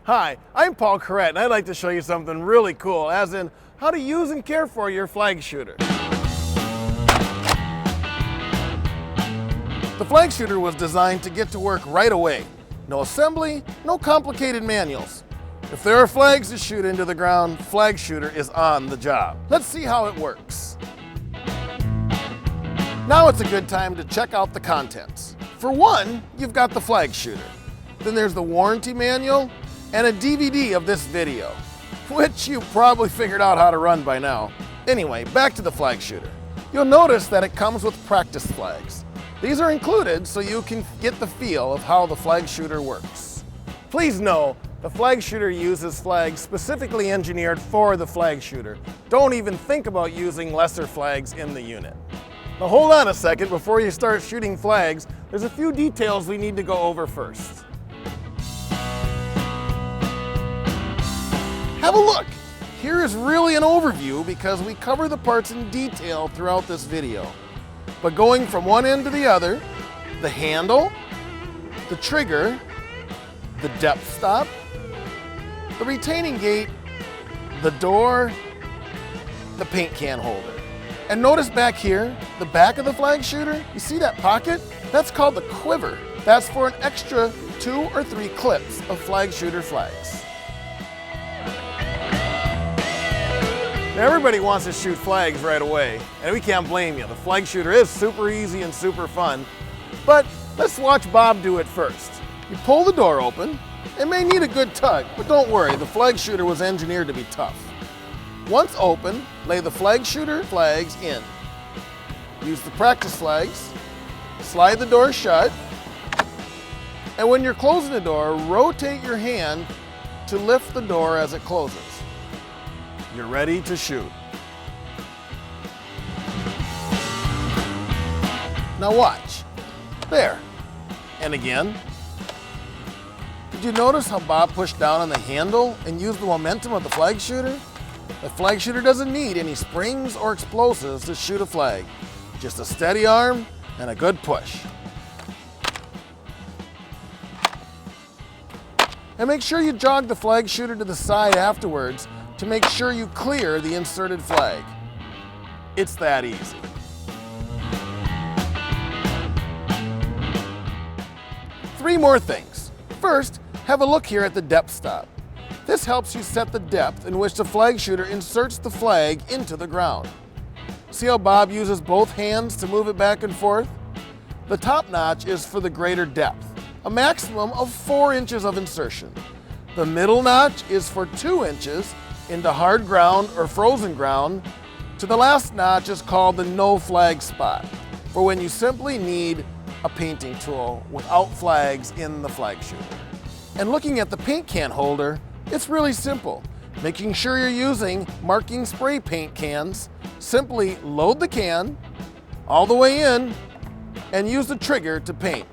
Hi, I'm Paul Corrett, and I'd like to show you something really cool, as in how to use and care for your FlagShooter. The FlagShooter was designed to get to work right away. No assembly, no complicated manuals. If there are flags to shoot into the ground, FlagShooter is on the job. Let's see how it works. Now it's a good time to check out the contents. For one, you've got the FlagShooter. Then there's the warranty manual and a DVD of this video, which you probably figured out how to run by now. Anyway, back to the FlagShooter. You'll notice that it comes with practice flags. These are included so you can get the feel of how the FlagShooter works. Please know, the FlagShooter uses flags specifically engineered for the FlagShooter. Don't even think about using lesser flags in the unit. Now hold on a second before you start shooting flags. There's a few details we need to go over first. Have a look. Here is really an overview because we cover the parts in detail throughout this video. But going from one end to the other, the handle, the trigger, the depth stop, the retaining gate, the door, the paint can holder. And notice back here, the back of the FlagShooter, you see that pocket? That's called the quiver. That's for an extra 2 or 3 clips of FlagShooter flags. Now everybody wants to shoot flags right away, and we can't blame you. The FlagShooter is super easy and super fun, but let's watch Bob do it first. You pull the door open. It may need a good tug, but don't worry, the FlagShooter was engineered to be tough. Once open, lay the FlagShooter flags in. Use the practice flags, slide the door shut, and when you're closing the door, rotate your hand to lift the door as it closes. You're ready to shoot. Now watch. There. And again. Did you notice how Bob pushed down on the handle and used the momentum of the FlagShooter? The FlagShooter doesn't need any springs or explosives to shoot a flag. Just a steady arm and a good push. And make sure you jog the FlagShooter to the side afterwards to make sure you clear the inserted flag. It's that easy. Three more things. First, have a look here at the depth stop. This helps you set the depth in which the FlagShooter inserts the flag into the ground. See how Bob uses both hands to move it back and forth? The top notch is for the greater depth, a maximum of 4 inches of insertion. The middle notch is for 2 inches into hard ground or frozen ground. To the last notch is called the no flag spot, for when you simply need a painting tool without flags in the FlagShooter. And looking at the paint can holder, it's really simple. Making sure you're using marking spray paint cans, simply load the can all the way in and use the trigger to paint.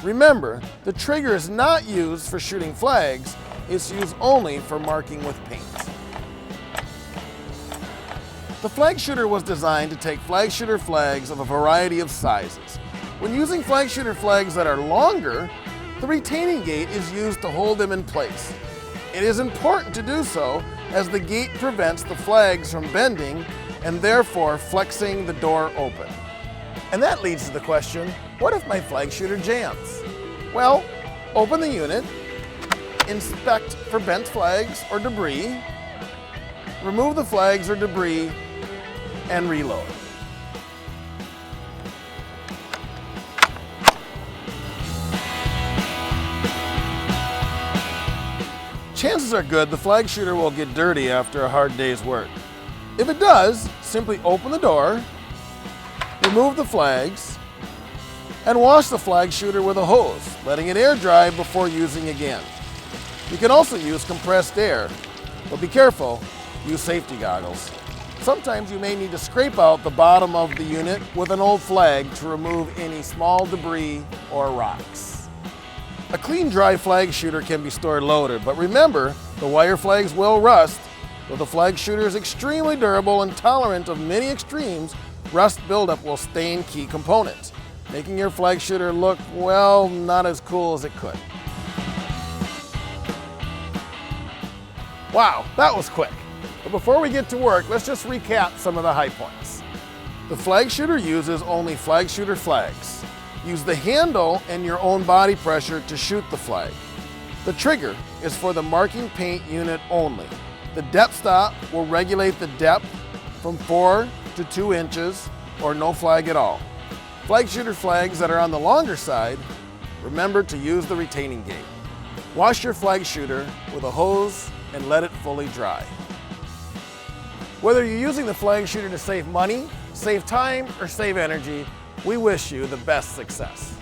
Remember, the trigger is not used for shooting flags, it's used only for marking with paint. The FlagShooter was designed to take FlagShooter flags of a variety of sizes. When using FlagShooter flags that are longer, the retaining gate is used to hold them in place. It is important to do so as the gate prevents the flags from bending and therefore flexing the door open. And that leads to the question, what if my FlagShooter jams? Well, open the unit, inspect for bent flags or debris, remove the flags or debris, and reload. Chances are good the FlagShooter will get dirty after a hard day's work. If it does, simply open the door, remove the flags, and wash the FlagShooter with a hose, letting it air dry before using again. You can also use compressed air, but be careful, use safety goggles. Sometimes you may need to scrape out the bottom of the unit with an old flag to remove any small debris or rocks. A clean, dry FlagShooter can be stored loaded, but remember, the wire flags will rust. Though the FlagShooter is extremely durable and tolerant of many extremes, rust buildup will stain key components, making your FlagShooter look, well, not as cool as it could. Wow, that was quick. But before we get to work, let's just recap some of the high points. The FlagShooter uses only FlagShooter flags. Use the handle and your own body pressure to shoot the flag. The trigger is for the marking paint unit only. The depth stop will regulate the depth from 4 to 2 inches or no flag at all. FlagShooter flags that are on the longer side, remember to use the retaining gate. Wash your FlagShooter with a hose and let it fully dry. Whether you're using the FlagShooter to save money, save time, or save energy, we wish you the best success.